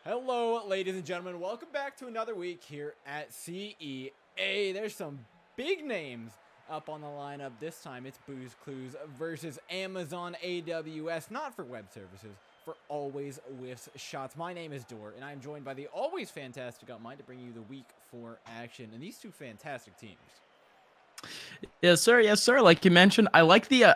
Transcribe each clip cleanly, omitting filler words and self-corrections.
Hello, ladies and gentlemen. Welcome back to another week here at CEA. There's some big names up on the lineup. This time it's Booz Clues versus Amazon AWS, not for web services, for always Whiffs shots. My name is Dor, and I'm joined by the always fantastic Upmind to bring you the week 4 action. And these two fantastic teams. Yes, sir. Yes, sir. Like you mentioned, I like the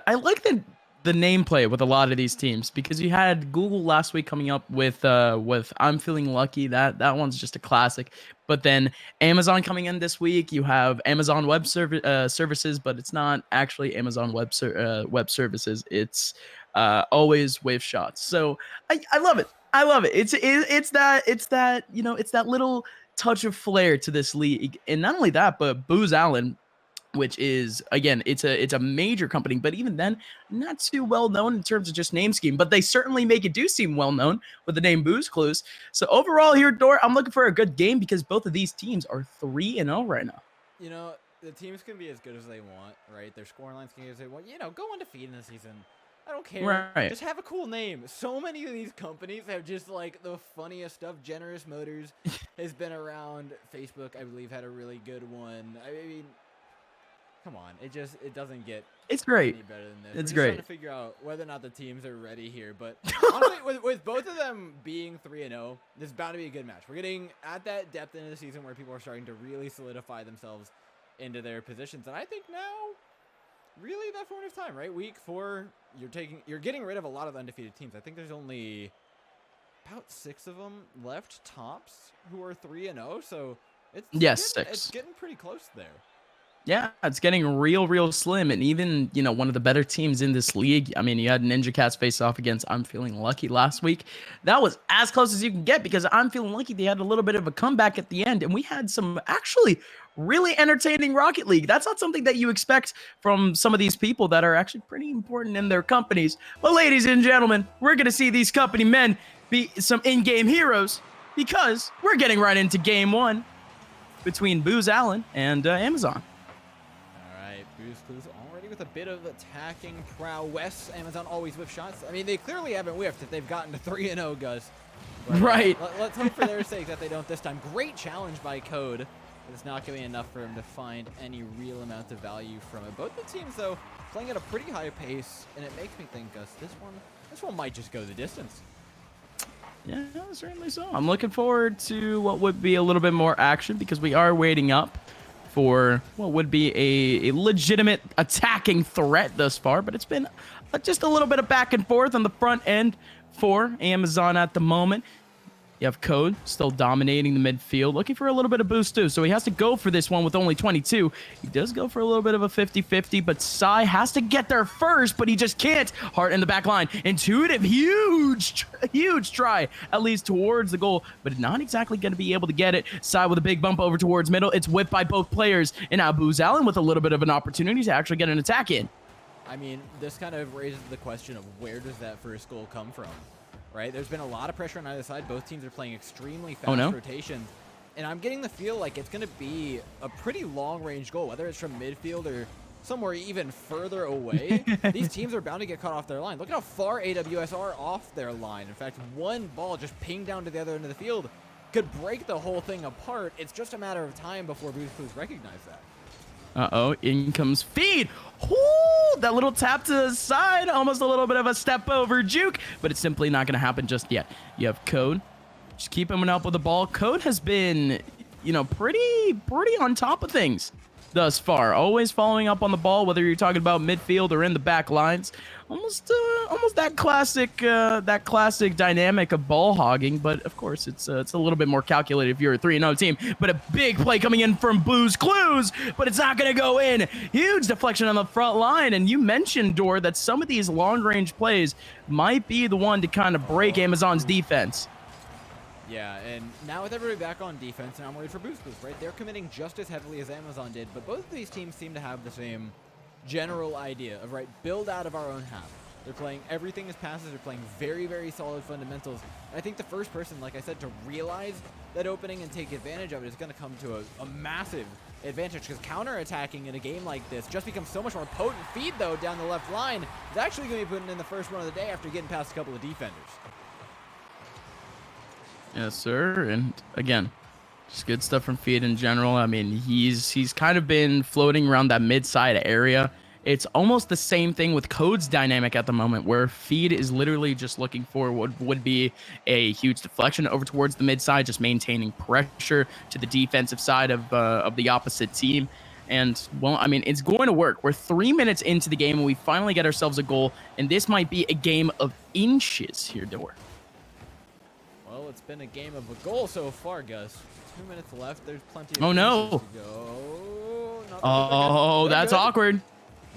nameplay with a lot of these teams because you had Google last week coming up with I'm Feeling Lucky. That one's just a classic. But then Amazon coming in this week. You have Amazon Web Services, but it's not actually Amazon Web Services. It's always Wave Shots. So I love it. I love it. It's that it's that little touch of flair to this league, and not only that, but Booz Allen, which is, again, it's a major company, but even then, not too well known in terms of just name scheme, but they certainly make it do seem well known with the name Booz Clues. So overall here, Dor, I'm looking for a good game because both of these teams are 3-0 right now. You know, the teams can be as good as they want, right? Their scoring lines can be as they want. You know, go undefeated in the season. I don't care. Right. Just have a cool name. So many of these companies have just like the funniest stuff. Generous Motors has been around. Facebook, I believe, had a really good one. I mean, come on, it doesn't get Great. any better than this. It's We're just great. trying to figure out whether or not the teams are ready here. But honestly, with both of them being 3-0, this is bound to be a good match. We're getting at that depth into the season where people are starting to really solidify themselves into their positions, and I think now, really that formative time, right? Week 4, you're getting rid of a lot of undefeated teams. I think there's only about 6 of them left tops who are 3-0. So it's getting pretty close there. Yeah, it's getting real slim. And even, one of the better teams in this league, I mean, you had Ninja Cats face off against I'm Feeling Lucky last week. That was as close as you can get because I'm Feeling Lucky, they had a little bit of a comeback at the end. And we had some actually really entertaining Rocket League. That's not something that you expect from some of these people that are actually pretty important in their companies. But ladies and gentlemen, we're going to see these company men be some in-game heroes because we're getting right into game 1 between Booz Allen and Amazon. Booz Clues already with a bit of attacking prowess. Amazon always whiff shots. I mean, they clearly haven't whiffed if they've gotten to 3-0, Gus. But, right. Let's hope for their sake that they don't this time. Great challenge by Code. But it's not going to be enough for him to find any real amount of value from it. Both the teams, though, playing at a pretty high pace, and it makes me think, Gus, this one might just go the distance. Yeah, certainly so. I'm looking forward to what would be a little bit more action because we are waiting up for what would be a legitimate attacking threat thus far, but it's been just a little bit of back and forth on the front end for Amazon at the moment. You have Code still dominating the midfield, looking for a little bit of boost too, so he has to go for this one with only 22. He does go for a little bit of a 50-50, but Sai has to get there first, but he just can't. Hart in the back line. Intuitive, huge try, at least towards the goal, but not exactly going to be able to get it. Sai with a big bump over towards middle. It's whipped by both players, and now Booz Allen with a little bit of an opportunity to actually get an attack in. I mean, this kind of raises the question of where does that first goal come from? Right? There's been a lot of pressure on either side. Both teams are playing extremely fast rotations. And I'm getting the feel like it's going to be a pretty long-range goal, whether it's from midfield or somewhere even further away. These teams are bound to get caught off their line. Look at how far AWS are off their line. In fact, one ball just pinged down to the other end of the field could break the whole thing apart. It's just a matter of time before Booz Clues recognize that. Uh-oh, in comes Feed. Ooh, that little tap to the side, almost a little bit of a step over juke, but it's simply not going to happen just yet. You have Code, just keep him up with the ball. Code has been, pretty on top of things thus far, always following up on the ball, whether you're talking about midfield or in the back lines. Almost that classic dynamic of ball hogging, but of course it's a little bit more calculated if you're a 3-0 team. But a big play coming in from Booz Clues, but it's not going to go in. Huge deflection on the front line, and you mentioned, Dor, that some of these long-range plays might be the one to kind of break Amazon's defense. Yeah, and now with everybody back on defense, and I'm worried for Booz Clues, right? They're committing just as heavily as Amazon did, but both of these teams seem to have the same general idea of, right, build out of our own half. They're playing everything as passes. They're playing very solid fundamentals. And I think the first person, like I said, to realize that opening and take advantage of it is going to come to a massive advantage, because counterattacking in a game like this just becomes so much more potent. Feed, though, down the left line is actually going to be putting in the first one of the day after getting past a couple of defenders. Yes, sir. And again, just good stuff from Feed in general. I mean, he's kind of been floating around that mid-side area. It's almost the same thing with Code's dynamic at the moment, where Feed is literally just looking for what would be a huge deflection over towards the mid-side, just maintaining pressure to the defensive side of the opposite team. And, well, I mean, it's going to work. We're 3 minutes into the game, and we finally get ourselves a goal, and this might be a game of inches here, Dor. Well, it's been a game of a goal so far, Gus. 2 minutes left. There's plenty of no. to go. Oh, that's awkward.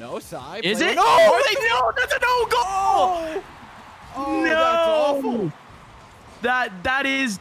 No, side. Is it? No, no, that's a no goal. Oh, no, that's awful. That is.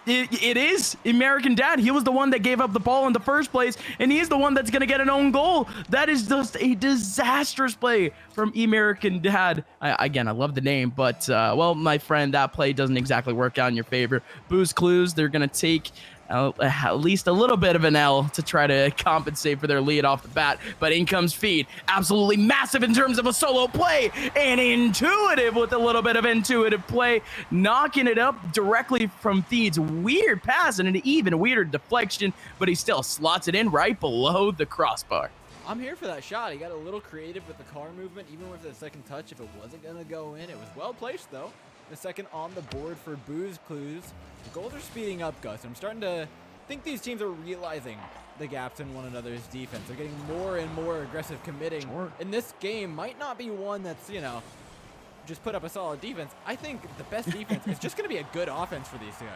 It is American Dad. He was the one that gave up the ball in the first place, and he's the one that's going to get an own goal. That is just a disastrous play from American Dad. Again, I love the name, but, well, my friend, that play doesn't exactly work out in your favor. Booz Clues, they're going to take at least a little bit of an L to try to compensate for their lead off the bat, but in comes Feed. Absolutely massive in terms of a solo play, and intuitive with a little bit of intuitive play, knocking it up directly from Feed's weird pass and an even weirder deflection, but he still slots it in right below the crossbar. I'm here for that shot. He got a little creative with the car movement, even with the second touch. If it wasn't going to go in, it was well placed, though. The second on the board for Booz Clues. The goals are speeding up, Gus. I'm starting to think these teams are realizing the gaps in one another's defense. They're getting more and more aggressive committing. Sure. And this game might not be one that's, you know, just put up a solid defense. I think the best defense is just going to be a good offense for these guys.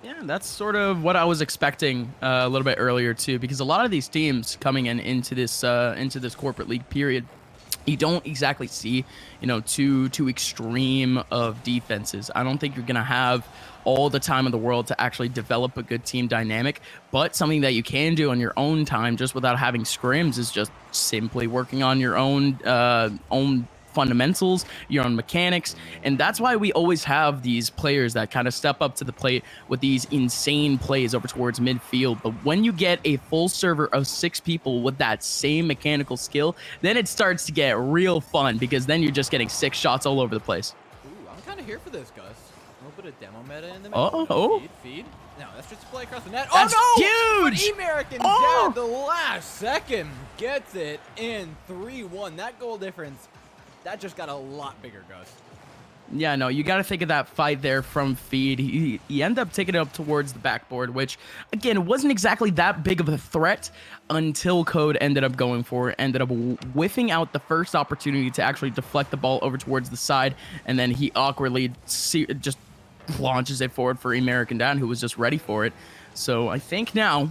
Yeah, that's sort of what I was expecting a little bit earlier too, because a lot of these teams coming into this corporate league period, you don't exactly see, you know, too extreme of defenses. I don't think you're gonna have all the time in the world to actually develop a good team dynamic, but something that you can do on your own time, just without having scrims, is just simply working on your own fundamentals, your own mechanics. And that's why we always have these players that kind of step up to the plate with these insane plays over towards midfield. But when you get a full server of 6 people with that same mechanical skill, then it starts to get real fun, because then you're just getting 6 shots all over the place. Ooh, I'm kind of here for this, Gus. A little bit of demo meta in the middle. Feed. No, that's just a play across the net. That's oh, no! huge! But American Dad, the last second, gets it in 3-1. That goal difference, that just got a lot bigger, Gus. Yeah, no, you got to think of that fight there from Feed. He ended up taking it up towards the backboard, which, again, wasn't exactly that big of a threat until Code ended up going for it, ended up whiffing out the first opportunity to actually deflect the ball over towards the side, and then he awkwardly just launches it forward for American Dad, who was just ready for it. So I think now...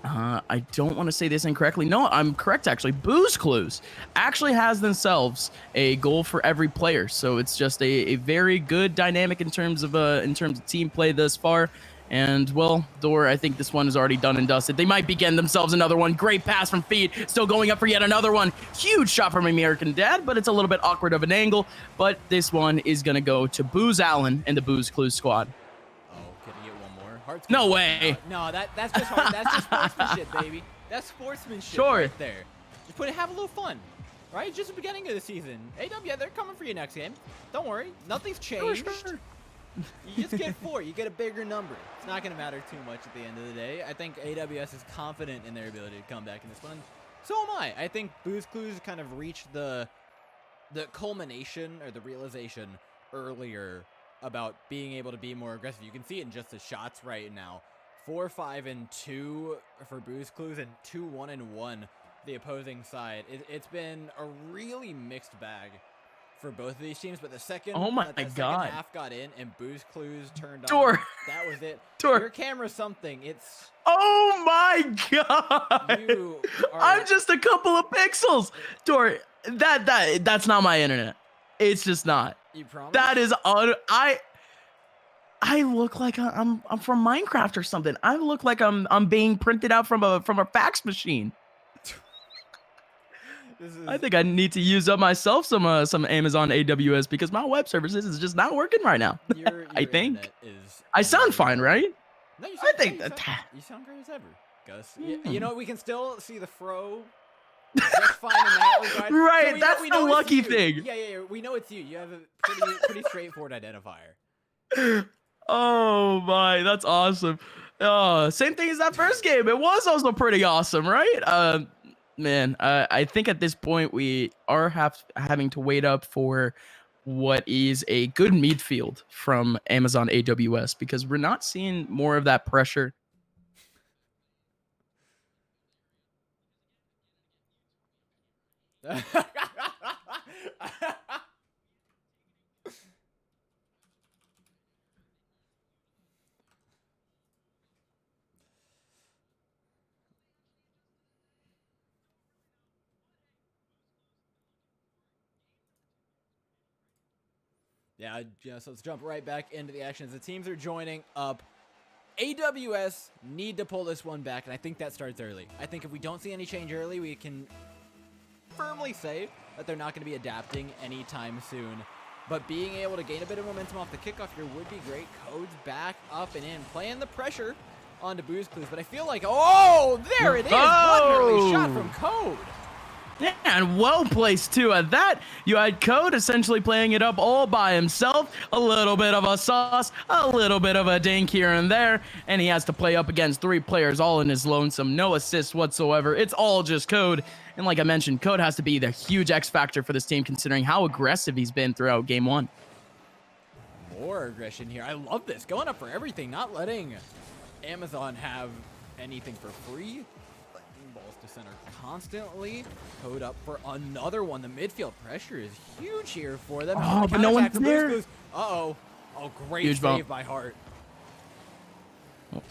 I don't want to say this incorrectly. No, I'm correct, actually. Booz Clues actually has themselves a goal for every player. So it's just a very good dynamic in terms of team play thus far. And, well, Dor, I think this one is already done and dusted. They might be getting themselves another one. Great pass from Feed. Still going up for yet another one. Huge shot from American Dad, but it's a little bit awkward of an angle. But this one is going to go to Booz Allen and the Booz Clues squad. No way. No, that's just hard. That's just sportsmanship, baby. That's sportsmanship right there. Just have a little fun, right? Just the beginning of the season. AW, they're coming for you next game. Don't worry. Nothing's changed. Sure. You just get 4. You get a bigger number. It's not going to matter too much at the end of the day. I think AWS is confident in their ability to come back in this one. So am I. I think Booz Clues kind of reached the culmination or the realization earlier about being able to be more aggressive. You can see it in just the shots right now. 4-5-2 for Booz Clues and 2-1-1 the opposing side. It's been a really mixed bag for both of these teams, but the second, second half got in and Booz Clues turned on. That was it. Your camera's something. It's... Oh my god! I'm just a couple of pixels. Dor, that's not my internet. It's just not. You promise? That is I look like I'm from Minecraft or something. I look like I'm being printed out from a fax machine. I think I need to use up myself some Amazon AWS, because my web services is just not working right now. Your I think I sound fine, right? No, you sound great as ever, Gus. You know, we can still see the fro just fine in that regard. Right, So that's the lucky thing. Yeah, we know it's you. You have a pretty straightforward identifier. Oh my, that's awesome. Same thing as that first game. It was also pretty awesome, right? Man, I think at this point we are having to wait up for what is a good midfield from Amazon AWS because we're not seeing more of that pressure. Yeah, so let's jump right back into the action as the teams are joining up. AWS need to pull this one back, and I think that starts early. I think if we don't see any change early, we can firmly say that they're not going to be adapting anytime soon. But being able to gain a bit of momentum off the kickoff here would be great. Code's back up and in, playing the pressure onto Booz Clues, but I feel like, oh, there it is! One early shot from Code. Yeah, and well placed too. At that, you had Code essentially playing it up all by himself. A little bit of a sauce, a little bit of a dink here and there, and he has to play up against 3 players all in his lonesome. No assists whatsoever. It's all just Code. And like I mentioned, Code has to be the huge X factor for this team considering how aggressive he's been throughout game 1. More aggression here. I love this. Going up for everything, not letting Amazon have anything for free. Balls to center constantly. Code up for another one. The midfield pressure is huge here for them. Oh, but no one's there. Uh-oh. Oh, great huge save bump by Hart.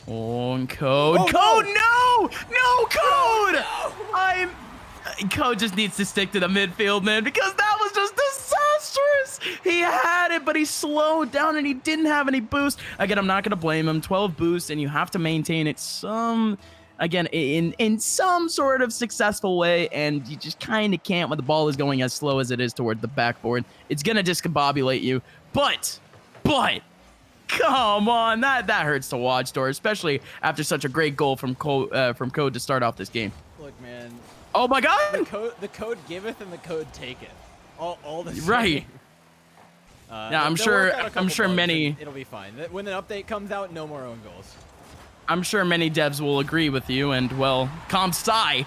Oh, and Code. Oh, Code, no! No, Code! No! Code just needs to stick to the midfield, man, because that was just disastrous. He had it, but he slowed down and he didn't have any boost. Again, I'm not going to blame him. 12 boosts, and you have to maintain it in some sort of successful way, and you just kind of can't when the ball is going as slow as it is toward the backboard. It's going to discombobulate you, but, come on, that hurts to watch, Dor, especially after such a great goal from Code to start off this game. Look, man. Oh my God! The code giveth and the code taketh. All the same. Right. Yeah, I'm sure many. It'll be fine. When the update comes out, no more own goals. I'm sure many devs will agree with you, and well, Sai.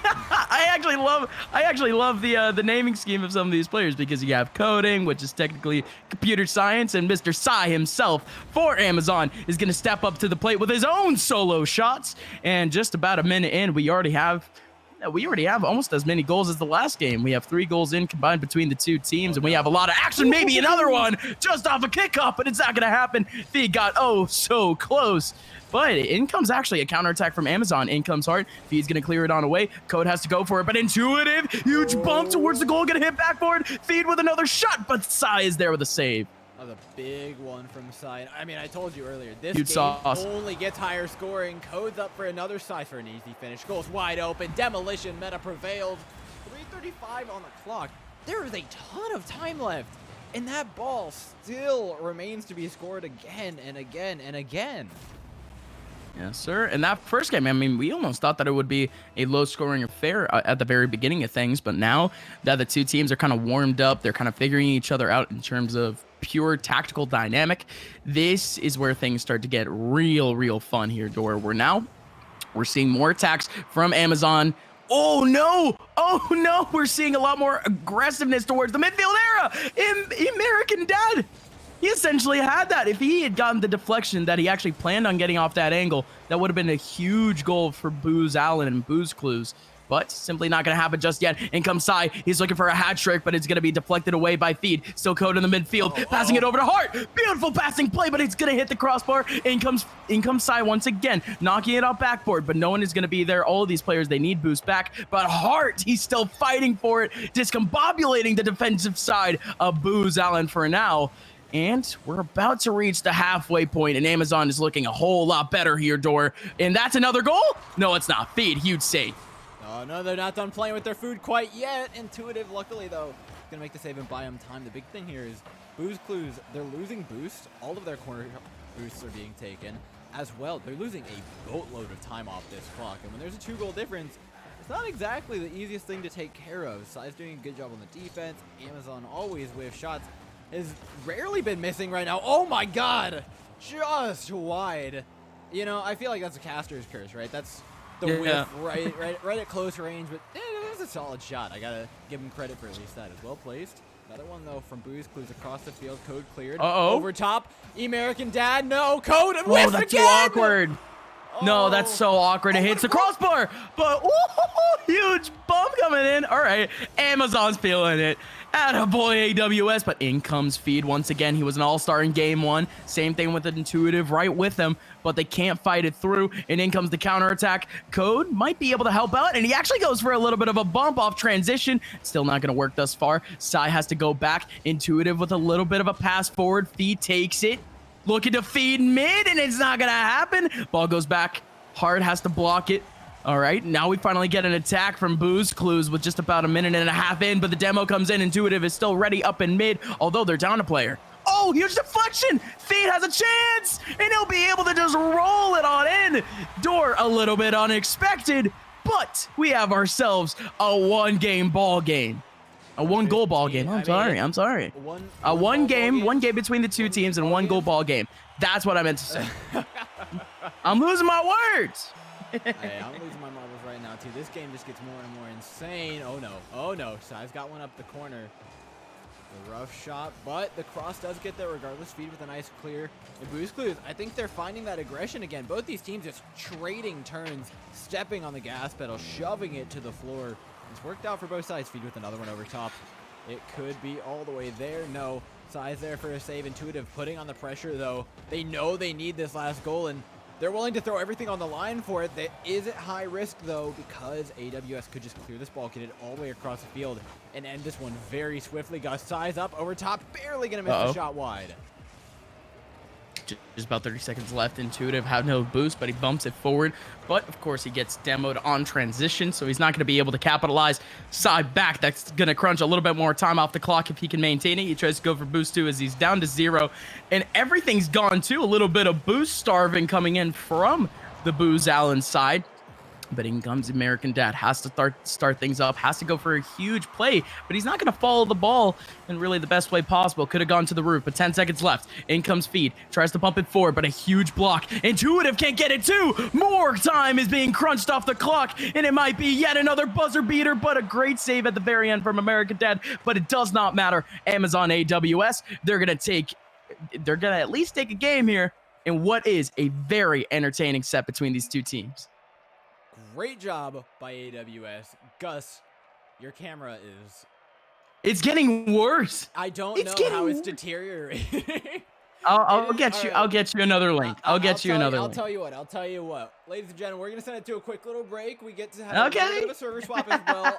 I actually love the naming scheme of some of these players because you have coding, which is technically computer science, and Mr. Sai himself for Amazon is going to step up to the plate with his own solo shots. And just about a minute in, we already have almost as many goals as the last game. We have 3 goals in combined between the two teams, and we have a lot of action. Maybe another one just off a kickoff, but it's not going to happen. Feed got so close. But in comes actually a counterattack from Amazon. In comes Hart. Feed's going to clear it on away. Code has to go for it, but Intuitive. Huge bump towards the goal. Going to hit backboard. Feed with another shot, but Sai is there with a save. That was a big one from Sai. I mean, I told you earlier, this huge game sauce. Only gets higher scoring. Code's up for another Sai for an easy finish. Goes wide open. Demolition meta prevailed. 3:35 on the clock. There is a ton of time left, and that ball still remains to be scored again and again and again. Yes, sir. And that first game, I mean, we almost thought that it would be a low-scoring affair at the very beginning of things, but now that the two teams are kind of warmed up, they're kind of figuring each other out in terms of pure tactical dynamic, this is where things start to get real fun here, Dor. We're seeing more attacks from Amazon. Oh no, we're seeing a lot more aggressiveness towards the midfield era. American Dad, he essentially had that. If he had gotten the deflection that he actually planned on getting off that angle, that would have been a huge goal for Booz Allen and Booz Clues. But simply not going to happen just yet. In comes Sai. He's looking for a hat trick, but it's going to be deflected away by Feed. Still Code in the midfield, passing it over to Hart. Beautiful passing play, but it's going to hit the crossbar. In comes Sai once again, knocking it off backboard, but no one is going to be there. All of these players, they need boost back. But Hart, he's still fighting for it, discombobulating the defensive side of Booz Allen for now. And we're about to reach the halfway point, and Amazon is looking a whole lot better here, Dor. And that's another goal? No, it's not. Feed, huge save. Oh, no, they're not done playing with their food quite yet. Intuitive, luckily, though, going to make the save and buy them time. The big thing here is Booz Clues, they're losing boost. All of their corner boosts are being taken as well. They're losing a boatload of time off this clock. And when there's a 2-goal difference, there's not exactly the easiest thing to take care of. Sai's doing a good job on the defense. AMZN always with shots. Has rarely been missing right now. Oh my god! Just wide. You know, I feel like that's a caster's curse, right? That's the whiff right at close range, but it was a solid shot. I gotta give him credit for at least that. It's well placed. Another one though from Booz, clues across the field. Code cleared. Over top. American Dad. No. Code and whiffs that's again. So awkward. No, that's so awkward. It hits the crossbar, but huge bump coming in. All right, AMZN's feeling it. Attaboy AWS, but in comes Feed once again. He was an all-star in game 1. Same thing with Intuitive right with him, but they can't fight it through, and in comes the counterattack. Code might be able to help out, and he actually goes for a little bit of a bump off transition. Still not going to work thus far. Sai has to go back. Intuitive with a little bit of a pass forward. Feed takes it. Looking to feed mid, and it's not going to happen. Ball goes back. Hard has to block it. All right, now we finally get an attack from Booz Clues with just about a minute and a half in, but the demo comes in. Intuitive is still ready up in mid, although they're down a player. Oh, huge deflection. Feed has a chance, and he'll be able to just roll it on in. Door a little bit unexpected, but we have ourselves a one-game ball game. A one-goal ball game. I'm sorry. One game between the two teams and one goal ball game. That's what I meant to say. I'm losing my words. Hey, I'm losing my marbles right now, too. This game just gets more and more insane. Oh, no. Sai's got one up the corner. The rough shot, but the cross does get there regardless. Feed with a nice clear. And Booz Clues, I think they're finding that aggression again. Both these teams just trading turns, stepping on the gas pedal, shoving it to the floor. It's worked out for both sides. Feed with another one over top. It could be all the way there. No. Sai's there for a save. Intuitive putting on the pressure, though. They know they need this last goal, and they're willing to throw everything on the line for it. That is at high risk, though, because AWS could just clear this ball, get it all the way across the field, and end this one very swiftly. Got Sai's up over top. Barely going to miss the shot wide. Just about 30 seconds left. Intuitive had no boost, but he bumps it forward. But, of course, he gets demoed on transition, so he's not going to be able to capitalize. Sai back. That's going to crunch a little bit more time off the clock if he can maintain it. He tries to go for boost, too, as he's down to 0. And everything's gone, too. A little bit of boost starving coming in from the Booz Allen side. But in comes American Dad. Has to start things up. Has to go for a huge play. But he's not going to follow the ball in really the best way possible. Could have gone to the roof, but 10 seconds left. In comes Feed. Tries to pump it forward, but a huge block. Intuitive can't get it too. More time is being crunched off the clock. And it might be yet another buzzer beater. But a great save at the very end from American Dad. But it does not matter. AMZN AWS. They're going to at least take a game here in what is a very entertaining set between these two teams. Great job by AWS. Gus, your camera is... It's getting worse. I don't know how it's deteriorating. I'll get you. I'll get you another link. I'll tell you what. Ladies and gentlemen, we're going to send it to a quick little break. We get to have a little bit of a server swap as well.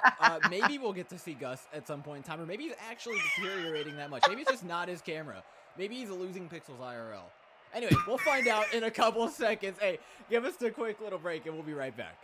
Maybe we'll get to see Gus at some point in time, or maybe he's actually deteriorating that much. Maybe it's just not his camera. Maybe he's losing pixels IRL. Anyway, we'll find out in a couple of seconds. Hey, give us a quick little break, and we'll be right back.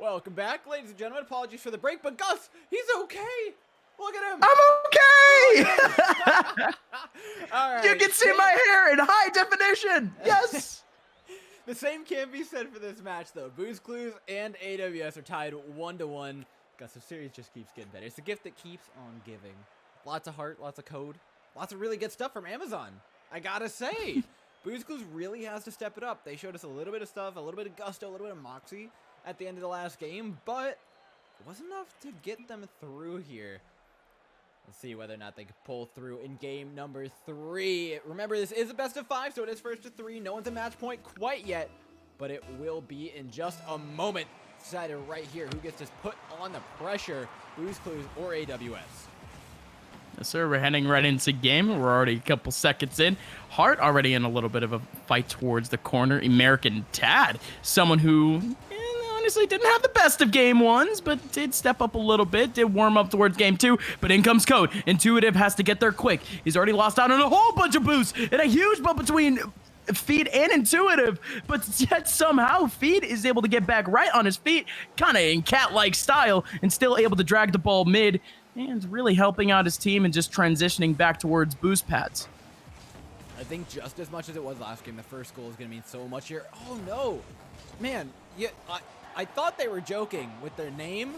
Welcome back, ladies and gentlemen. Apologies for the break, but Gus, he's okay. Look at him. I'm okay. All right. You can see my hair in high definition. Yes. The same can't be said for this match, though. Booz Clues and AWS are tied 1-1. Gus, the series just keeps getting better. It's a gift that keeps on giving. Lots of heart, lots of code, lots of really good stuff from Amazon. I gotta say, Booz Clues really has to step it up. They showed us a little bit of stuff, a little bit of gusto, a little bit of moxie at the end of the last game, but it wasn't enough to get them through here. Let's see whether or not they can pull through in game number 3. Remember, this is a best of 5, so it is first to 3. No one's a match point quite yet, but it will be in just a moment. Decided right here who gets just put on the pressure, Booz Clues or AWS. Yes, sir. We're heading right into game. We're already a couple seconds in. Hart already in a little bit of a fight towards the corner. American Dad, someone who honestly didn't have the best of game 1s, but did step up a little bit, did warm up towards game 2, but in comes Code. Intuitive has to get there quick. He's already lost out on a whole bunch of boosts and a huge bump between Feed and Intuitive, but yet somehow Feed is able to get back right on his feet, kind of in cat-like style, and still able to drag the ball mid, and really helping out his team and just transitioning back towards boost pads. I think just as much as it was last game, the first goal is going to mean so much here. Oh no, man, yeah, I thought they were joking with their name,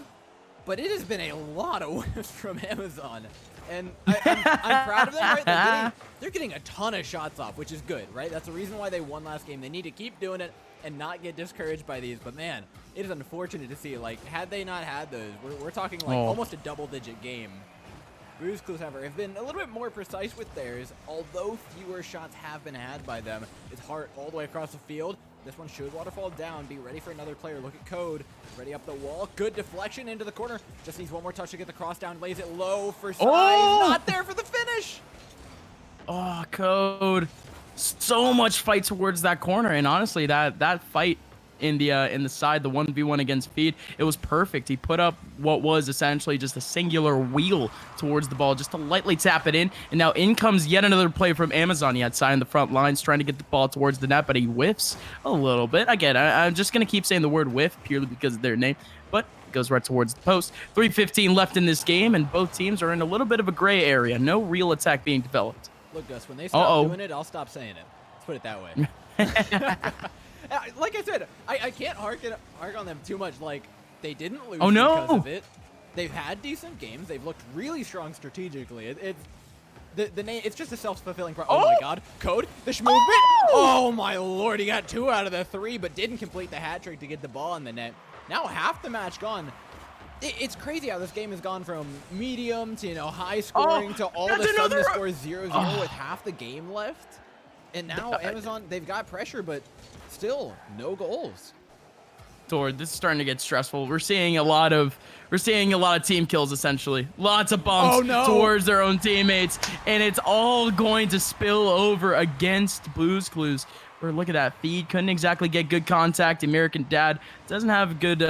but it has been a lot of whiffs from Amazon. And I'm proud of them, right? They're getting a ton of shots off, which is good, right? That's the reason why they won last game. They need to keep doing it and not get discouraged by these. But man, it is unfortunate to see, like, had they not had those, we're talking like almost a double-digit game. Booz Clues, however, have been a little bit more precise with theirs, although fewer shots have been had by them. It's Hart all the way across the field. This one should waterfall down. Be ready for another player. Look at Code. Ready up the wall. Good deflection into the corner. Just needs one more touch to get the cross down. Lays it low for size. Oh! Not there for the finish. Oh, Code. So much fight towards that corner. And honestly, that fight in the side, the 1v1 against Feed, it was perfect. He put up what was essentially just a singular wheel towards the ball just to lightly tap it in, and now in comes yet another play from Amazon. He had Sai in the front lines trying to get the ball towards the net, but he whiffs a little bit. Again, I'm just gonna keep saying the word whiff purely because of their name, but it goes right towards the post. 3:15 left in this game, and both teams are in a little bit of a gray area. No real attack being developed. Look, Gus, when they stop doing it, I'll stop saying it. Let's put it that way. Like I said, I can't hark on them too much. Like, they didn't lose because of it. They've had decent games. They've looked really strong strategically. It's just a self-fulfilling Oh my God, Code, the movement. Oh my Lord, he got 2 out of the 3, but didn't complete the hat trick to get the ball in the net. Now half the match gone. It's crazy how this game has gone from medium to high scoring to all of a sudden the score is 0-0 with half the game left. And now Amazon, they've got pressure, but still no goals. This is starting to get stressful. We're seeing a lot of team kills, essentially. Lots of bumps towards their own teammates, and it's all going to spill over against Booz Clues. Or look at that, Feed couldn't exactly get good contact. American Dad doesn't have good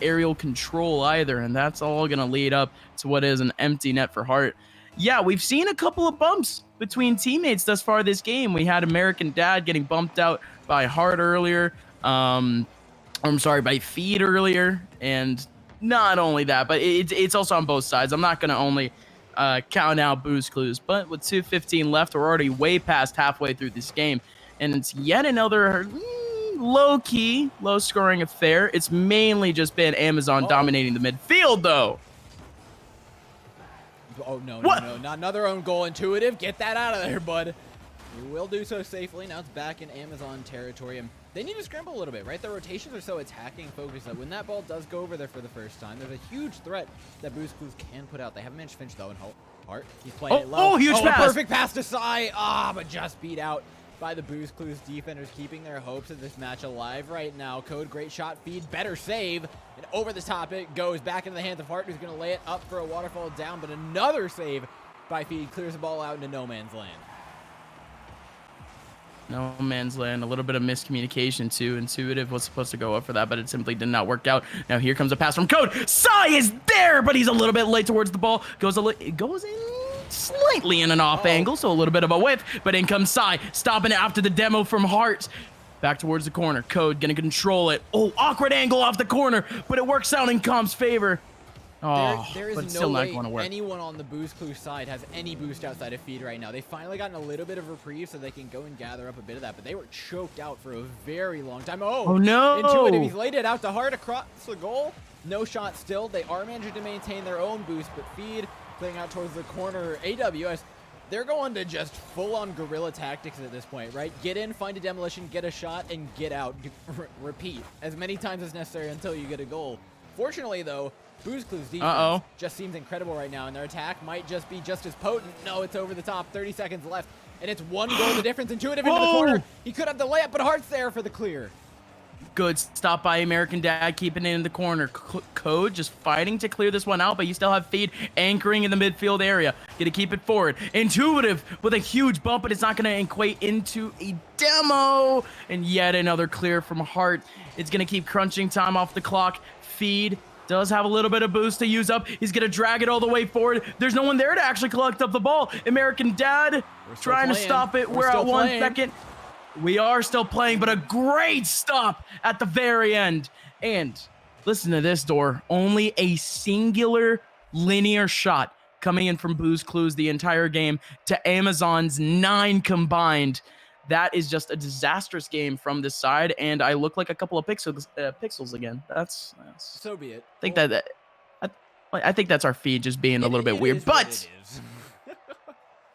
aerial control either, and that's all gonna lead up to what is an empty net for Hart. Yeah, we've seen a couple of bumps between teammates thus far this game. We had American Dad getting bumped out by Hart earlier. By Feed earlier. And not only that, but it's also on both sides. I'm not going to only count out Booz Clues, but with 2:15 left, we're already way past halfway through this game. And it's yet another low-key, low-scoring affair. It's mainly just been Amazon dominating the midfield, though. Oh, no, not another own goal. Intuitive, get that out of there, bud. You will do so safely. Now it's back in Amazon territory, and they need to scramble a little bit, right? Their rotations are so attacking focused that when that ball does go over there for the first time, there's a huge threat that Booz Clues can put out. They haven't managed to finish, though, and Hart, he's playing it low. Huge pass. Perfect pass to Sai. But just beat out by the Booz Clues defenders, keeping their hopes of this match alive right now. Code, great shot, Feed, better save, and over the top it goes back into the hands of Hart, who's going to lay it up for a waterfall down, but another save by Feed clears the ball out into no man's land. No man's land. A little bit of miscommunication too. Intuitive was supposed to go up for that, but it simply did not work out. Now here comes a pass from Code. Sai is there, but he's a little bit late towards the ball. Goes in slightly in an off angle, so a little bit of a whiff, but in comes Sai, stopping it after the demo from Hart. Back towards the corner. Code gonna control it. Oh, awkward angle off the corner, but it works out in Comp's favor. Oh, there is but it's no still not way going to work. anyone on the Booz Clues side has any boost outside of Feed right now. They've finally gotten a little bit of reprieve so they can go and gather up a bit of that, but they were choked out for a very long time. Oh no! Intuitive, he's laid it out to Hard across the goal. No shot still. They are managing to maintain their own boost, but Feed playing out towards the corner. AWS, they're going to just full-on guerrilla tactics at this point, right? Get in, find a demolition, get a shot, and get out. Repeat as many times as necessary until you get a goal. Fortunately, though, Booz Clues defense just seems incredible right now, and their attack might just be just as potent. No, it's over the top. 30 seconds left, and it's one goal the difference. Intuitive into the corner. He could have the layup, but Hart's there for the clear. Good stop by American Dad, keeping it in the corner. Code just fighting to clear this one out, but you still have Feed anchoring in the midfield area. Gonna keep it forward. Intuitive with a huge bump, but it's not gonna equate into a demo. And yet another clear from Hart. It's gonna keep crunching time off the clock. Feed does have a little bit of boost to use up. He's gonna drag it all the way forward. There's no one there to actually collect up the ball. American Dad trying to stop it. We're at 1 second. We are still playing, but a great stop at the very end. And listen to this, Door. Only a singular linear shot coming in from Booz Clues the entire game to Amazon's 9 combined. That is just a disastrous game from this side, and I look like a couple of pixels again. That's so be it. I think that's our Feed just being a little bit weird, but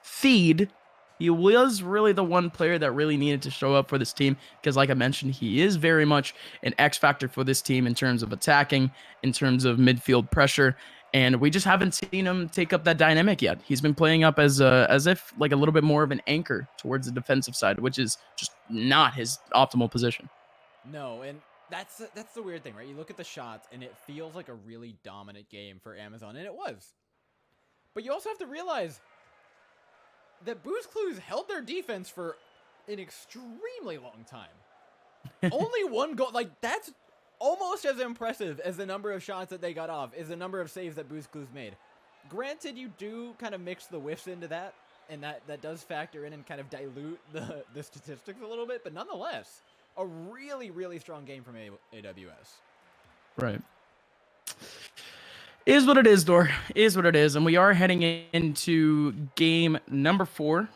Feed, he was really the one player that really needed to show up for this team because, like I mentioned, he is very much an X factor for this team in terms of attacking, in terms of midfield pressure, and we just haven't seen him take up that dynamic yet. He's been playing up as if like a little bit more of an anchor towards the defensive side, which is just not his optimal position. No, and that's the weird thing, right? You look at the shots, and it feels like a really dominant game for Amazon, and it was. But you also have to realize that Booz Clues held their defense for an extremely long time. Only one goal. Like, that's almost as impressive as the number of shots that they got off is the number of saves that Booz Clues made. Granted, you do kind of mix the whiffs into that, and that does factor in and kind of dilute the statistics a little bit, but nonetheless, a really, really strong game from AWS. Right. Is what it is, Door. Is what it is. And we are heading into game number 4.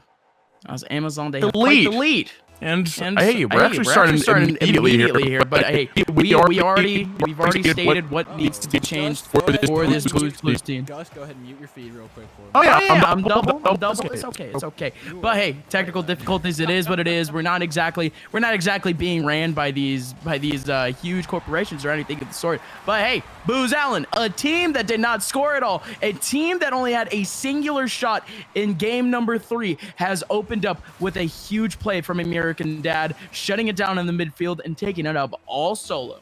As Amazon, they have quite the lead. And hey, we're actually starting immediately here. But hey, we've already stated what needs to be changed for this Booz Clues team. Gus, go ahead and mute your feed real quick for me. Oh yeah, I'm double. It's okay. But hey, technical difficulties. It is what it is. We're not exactly being ran by these huge corporations or anything of the sort. But hey, Booz Allen, a team that did not score at all, a team that only had a singular shot in game number 3, has opened up with a huge play from American Dad, shutting it down in the midfield and taking it up all solo.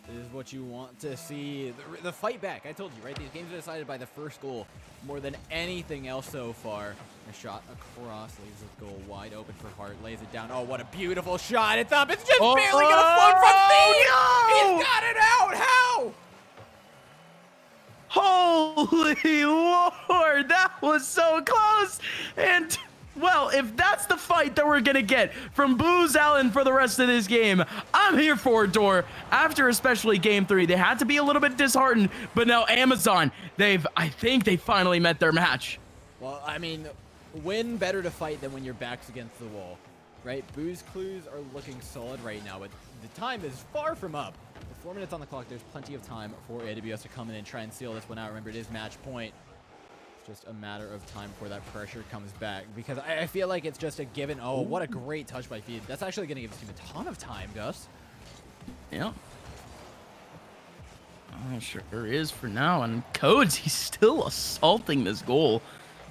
This is what you want to see. The fight back. I told you, right? These games are decided by the first goal more than anything else so far. A shot across, leaves the goal wide open for Hart, lays it down. Oh, what a beautiful shot. It's up. It's just barely going to float from Feed. No! He's got it out. How? Holy Lord, that was so close. And well, if that's the fight that we're going to get from Booz Allen for the rest of this game, I'm here for it, Door. After especially game 3, they had to be a little bit disheartened, but now Amazon, I think they finally met their match. Well, I mean, when better to fight than when your back's against the wall, right? Booz Clues are looking solid right now, but the time is far from up. With 4 minutes on the clock, there's plenty of time for AWS to come in and try and seal this one out. Remember, it is match point. Just a matter of time before that pressure comes back, because I feel like it's just a given. Oh, what a great touch by Feed. That's actually going to give this team a ton of time, Gus. Yeah. Sure is for now. And Codes, he's still assaulting this goal.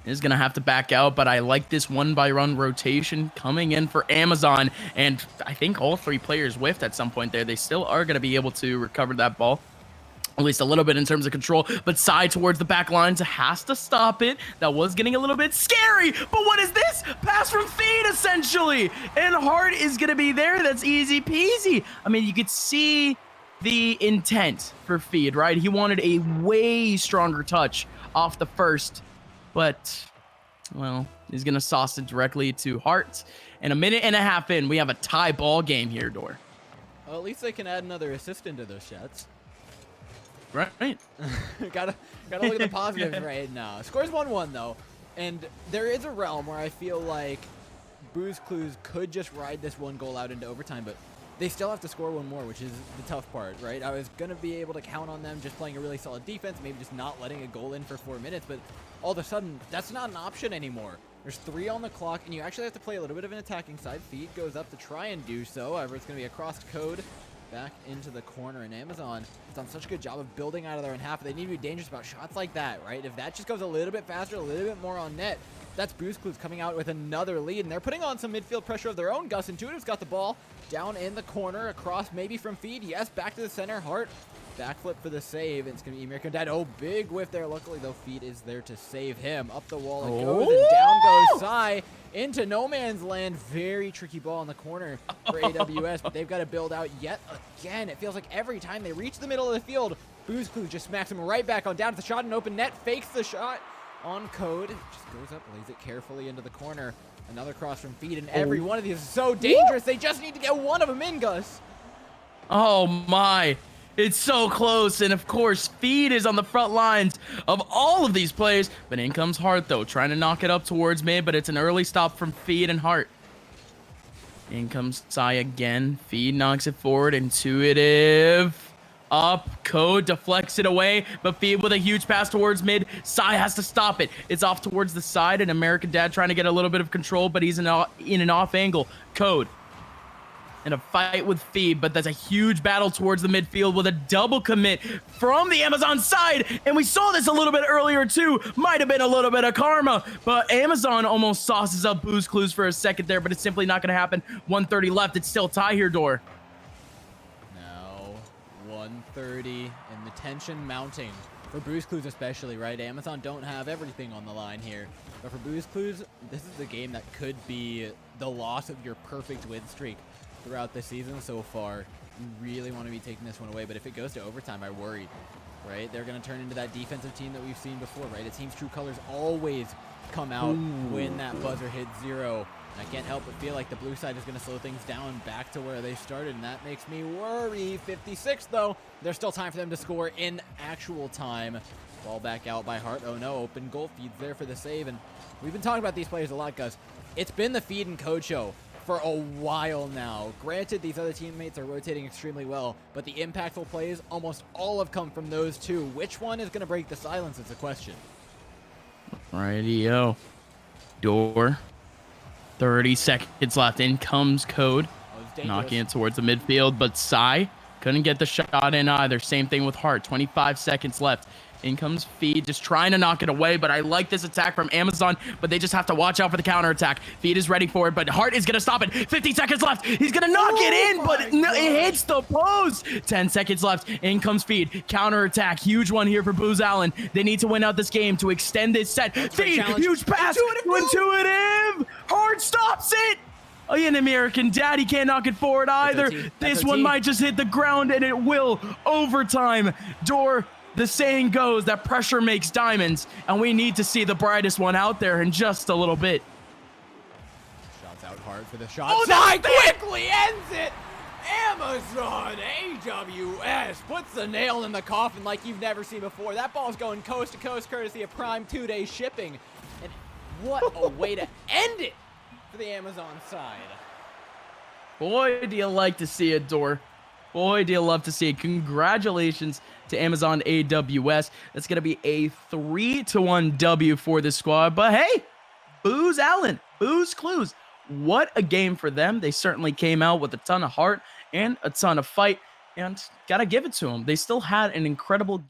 He's going to have to back out, but I like this one-by-one rotation coming in for Amazon. And I think all 3 players whiffed at some point there. They still are going to be able to recover that ball. At least a little bit in terms of control, but side towards the back lines, has to stop it. That was getting a little bit scary, but what is this? Pass from Feed, essentially. And Hart is going to be there. That's easy peasy. I mean, you could see the intent for Feed, right? He wanted a way stronger touch off the first, but Well, he's going to sauce it directly to Hart. And a minute and a half in, we have a tie ball game here, Door. Well, at least they can add another assist into those shots. Right. gotta look at the positives right now. Score's 1-1 though, and there is a realm where I feel like Booz Clues could just ride this one goal out into overtime, but they still have to score one more, which is the tough part, right? I was gonna be able to count on them just playing a really solid defense, maybe just not letting a goal in for 4 minutes, but all of a sudden that's not an option anymore. There's 3 on the clock, and you actually have to play a little bit of an attacking side. Feed goes up to try and do so. However, it's going to be a crossed code back into the corner, and AMZN has done such a good job of building out of their own half. They need to be dangerous about shots like that, right? If that just goes a little bit faster, a little bit more on net, that's Booz Clues coming out with another lead, and they're putting on some midfield pressure of their own. Gus Intuitive's got the ball down in the corner, across maybe from Feed. Yes, back to the center. Hart, backflip for the save. It's going to be American Dad. Oh, big whiff there. Luckily, though, Feed is there to save him. Up the wall it goes, and down goes Sai into no man's land. Very tricky ball in the corner for AWS, but they've got to build out yet again. It feels like every time they reach the middle of the field, Booz Clues just smacks him right back on down to the shot and open net, fakes the shot on code. Just goes up, lays it carefully into the corner. Another cross from Feed, and every one of these is so dangerous. They just need to get one of them in, Gus. Oh, my. It's so close, and of course, Feed is on the front lines of all of these plays, but in comes Hart, though, trying to knock it up towards mid, but it's an early stop from Feed and Hart. In comes Sai again. Feed knocks it forward. Intuitive. Up. Code deflects it away, but Feed with a huge pass towards mid. Sai has to stop it. It's off towards the side, and American Dad trying to get a little bit of control, but he's in an off angle. Code in a fight with Feed, but that's a huge battle towards the midfield with a double commit from the AMZN side, and we saw this a little bit earlier too. Might have been a little bit of karma, but AMZN almost sauces up Booz Clues for a second there, but it's simply not going to happen. 1:30 left. It's still tie here, Door. Now 1:30, and the tension mounting for Booz Clues especially, right? AMZN don't have everything on the line here, but for Booz Clues, this is a game that could be the loss of your perfect win streak throughout the season so far. You really want to be taking this one away, but if it goes to overtime, I worry, right? They're going to turn into that defensive team that we've seen before, right? A team's true colors always come out when that buzzer hits 0. And I can't help but feel like the blue side is going to slow things down back to where they started, and that makes me worry. 56 though. There's still time for them to score in actual time. Ball back out by Hart. Oh no, open goal. Feed's there for the save, and we've been talking about these players a lot, Gus. It's been the Feed and Code show for a while now. Granted, these other teammates are rotating extremely well, but the impactful plays, almost all have come from those two. Which one is going to break the silence is the question. Rightio. Door. 30 seconds left. In comes Code. Knocking it towards the midfield, but Sai couldn't get the shot in either. Same thing with Hart. 25 seconds left. In comes Feed, just trying to knock it away, but I like this attack from AMZN, but they just have to watch out for the counterattack. Feed is ready for it, but Hart is going to stop it. 50 seconds left. He's going to knock it in, but it hits the post. 10 seconds left. In comes Feed. Counterattack. Huge one here for Booz Allen. They need to win out this game to extend this set. Feed, huge pass. Intuitive. Hart stops it. Oh, yeah, an American Dad, he can't knock it forward either. This one might just hit the ground, and it will. Overtime. Door. The saying goes that pressure makes diamonds, and we need to see the brightest one out there in just a little bit. Shots out hard for the shot. Oh, that quickly ends it! AMZN AWS puts the nail in the coffin like you've never seen before. That ball's going coast to coast courtesy of Prime 2-day shipping. And what a way to end it for the AMZN side. Boy, do you like to see it, Door. Boy, do you love to see it. Congratulations to AMZN AWS. That's going to be a 3-1 W for this squad. But hey, Booz Allen, Booz Clues, what a game for them. They certainly came out with a ton of heart and a ton of fight, and got to give it to them. They still had an incredible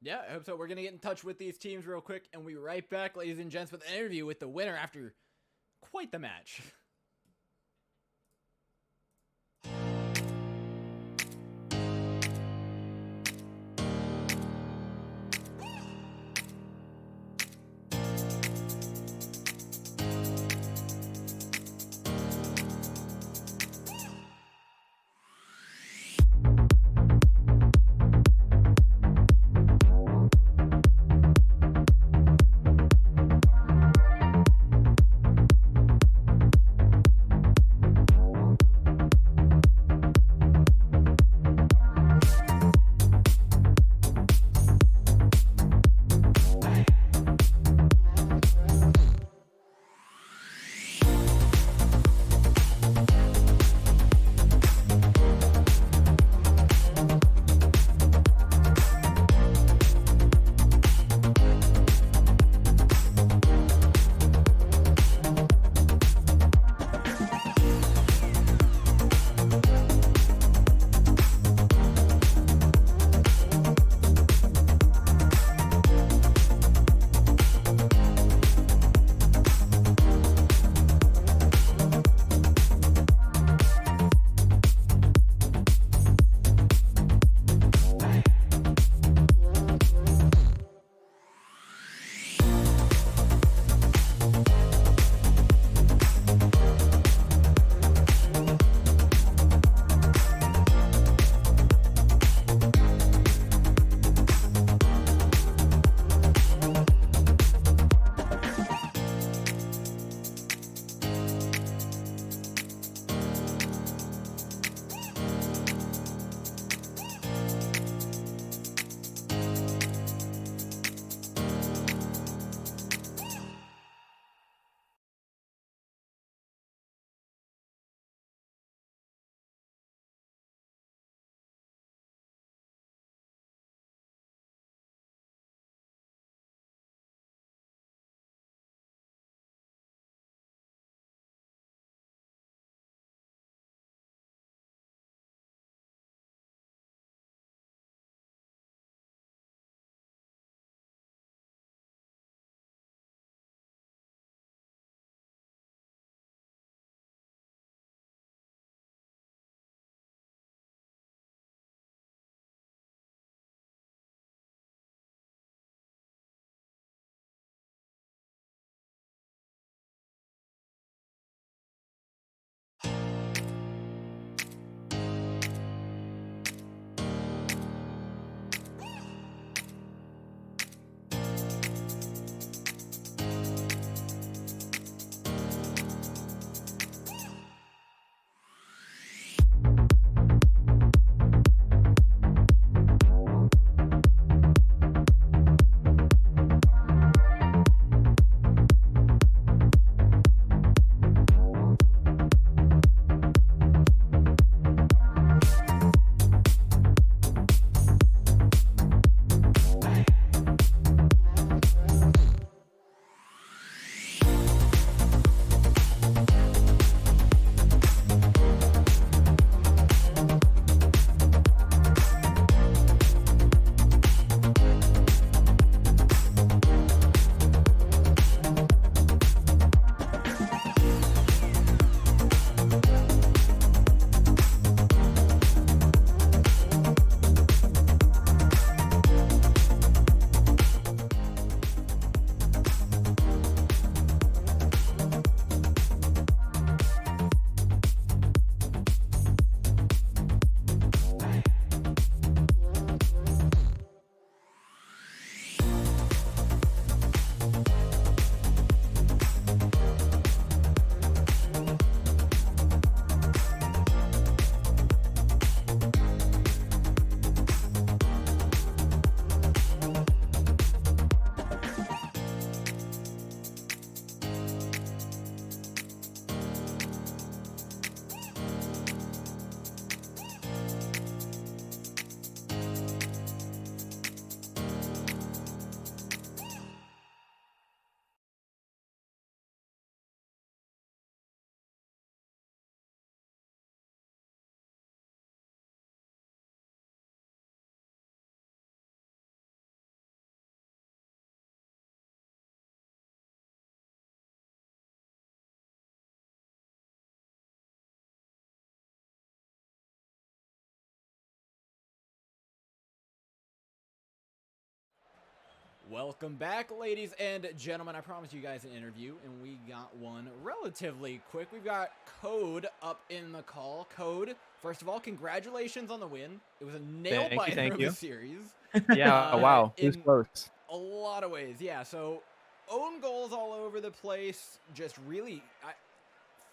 Yeah, I hope so. We're going to get in touch with these teams real quick, and we'll be right back, ladies and gents, with an interview with the winner after quite the match. Welcome back, ladies and gentlemen. I promised you guys an interview, and we got one relatively quick. We've got Code up in the call. Code, first of all, congratulations on the win. It was a nail-biter of a series. Yeah, wow, it was close. A lot of ways, yeah. So, own goals all over the place. Just really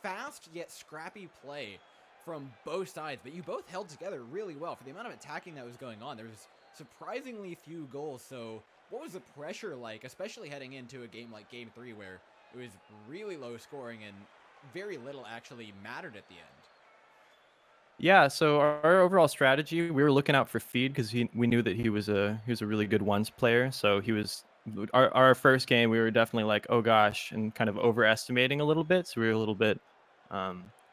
fast yet scrappy play from both sides. But you both held together really well. For the amount of attacking that was going on, there was surprisingly few goals. So, what was the pressure like, especially heading into a game like Game 3 where it was really low scoring and very little actually mattered at the end? Yeah, so our overall strategy, we were looking out for Feed because we knew that he was a really good ones player. So he was our first game. We were definitely like, oh gosh, and kind of overestimating a little bit. So we were a little bit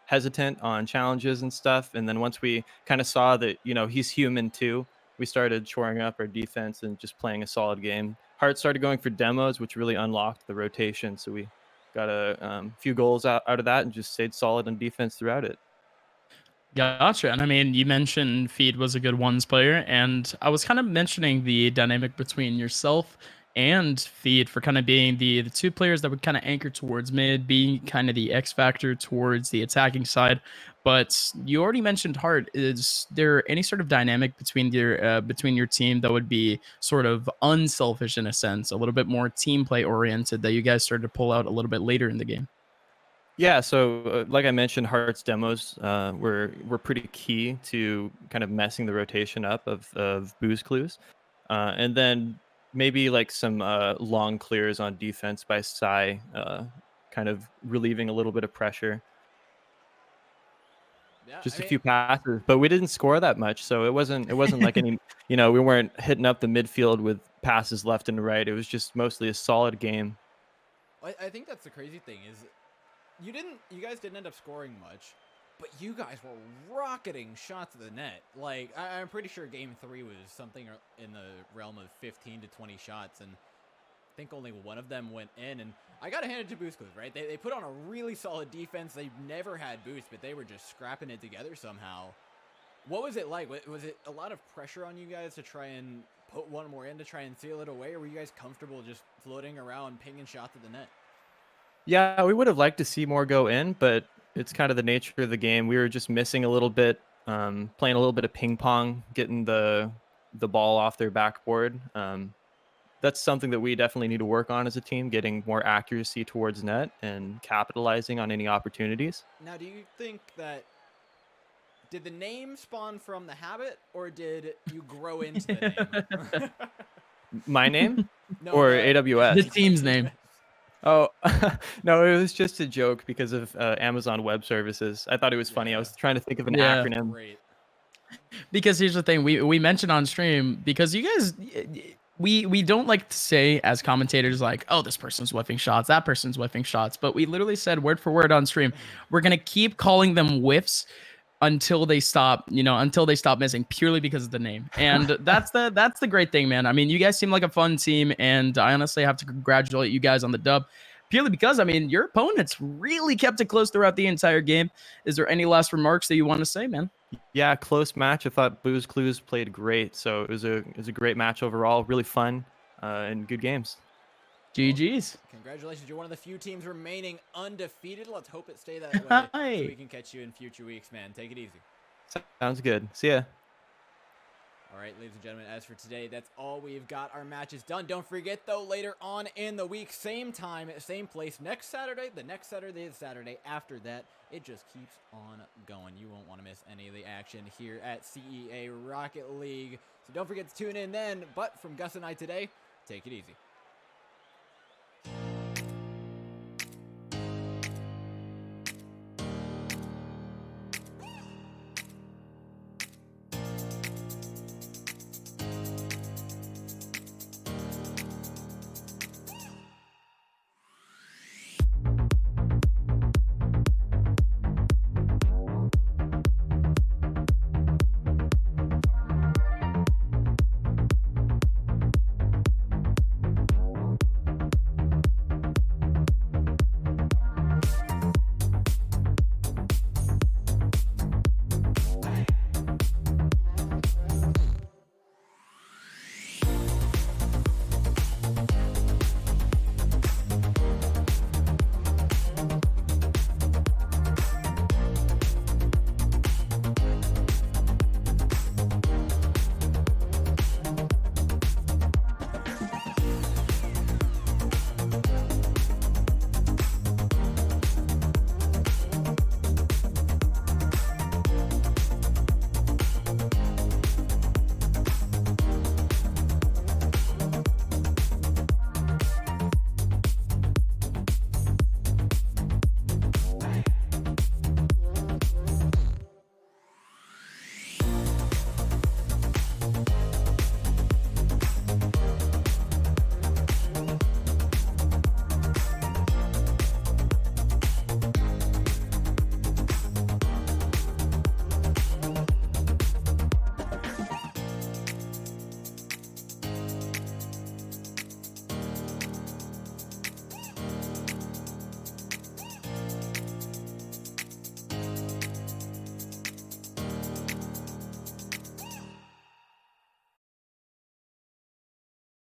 hesitant on challenges and stuff. And then once we kind of saw that he's human too, we started shoring up our defense and just playing a solid game. Hart started going for demos, which really unlocked the rotation. So we got a few goals out of that and just stayed solid on defense throughout it. Gotcha. And I mean, you mentioned Feed was a good ones player, and I was kind of mentioning the dynamic between yourself and Feed for kind of being the two players that would kind of anchor towards mid, being kind of the X factor towards the attacking side. But you already mentioned Hart. Is there any sort of dynamic between your team that would be sort of unselfish in a sense, a little bit more team play oriented that you guys started to pull out a little bit later in the game? Yeah, so like I mentioned, Hart's demos were pretty key to kind of messing the rotation up of Booz clues, and then maybe like some long clears on defense by Sai, kind of relieving a little bit of pressure. Yeah, just a few passes, but we didn't score that much, so it wasn't like any we weren't hitting up the midfield with passes left and right. It was just mostly a solid game. I think that's the crazy thing is you guys didn't end up scoring much, but you guys were rocketing shots at the net. Like, I'm pretty sure Game 3 was something in the realm of 15 to 20 shots, and I think only one of them went in. And I got to hand it to Booz, right? They put on a really solid defense. They never had boost, but they were just scrapping it together somehow. What was it like? Was it a lot of pressure on you guys to try and put one more in to try and seal it away, or were you guys comfortable just floating around, pinging shots at the net? Yeah, we would have liked to see more go in, but it's kind of the nature of the game. We were just missing a little bit, playing a little bit of ping pong, getting the ball off their backboard. That's something that we definitely need to work on as a team, getting more accuracy towards net and capitalizing on any opportunities. Now, do you think that did the name spawn from the habit, or did you grow into the name? My name? No, or AWS? The team's name. Oh, no, it was just a joke because of Amazon Web Services. I thought it was funny. I was trying to think of an acronym. Great. Because here's the thing, we mentioned on stream, because you guys, we don't like to say as commentators like, oh, this person's whiffing shots, that person's whiffing shots, but we literally said word for word on stream, we're going to keep calling them whiffs until they stop missing, purely because of the name. And that's the great thing, man. I mean, you guys seem like a fun team, and I honestly have to congratulate you guys on the dub, purely because, I mean, your opponents really kept it close throughout the entire game. Is there any last remarks that you want to say, man? Yeah, close match. I thought Booz Clues played great, so it was a great match overall, really fun, and good games. GG's. Congratulations. You're one of the few teams remaining undefeated. Let's hope it stay that way so we can catch you in future weeks, man. Take it easy. Sounds good. See ya. All right, ladies and gentlemen, as for today, that's all we've got. Our match is done. Don't forget, though, later on in the week, same time, same place, next Saturday, the next Saturday, the Saturday after that, it just keeps on going. You won't want to miss any of the action here at CEA Rocket League. So don't forget to tune in then. But from Gus and I today, take it easy.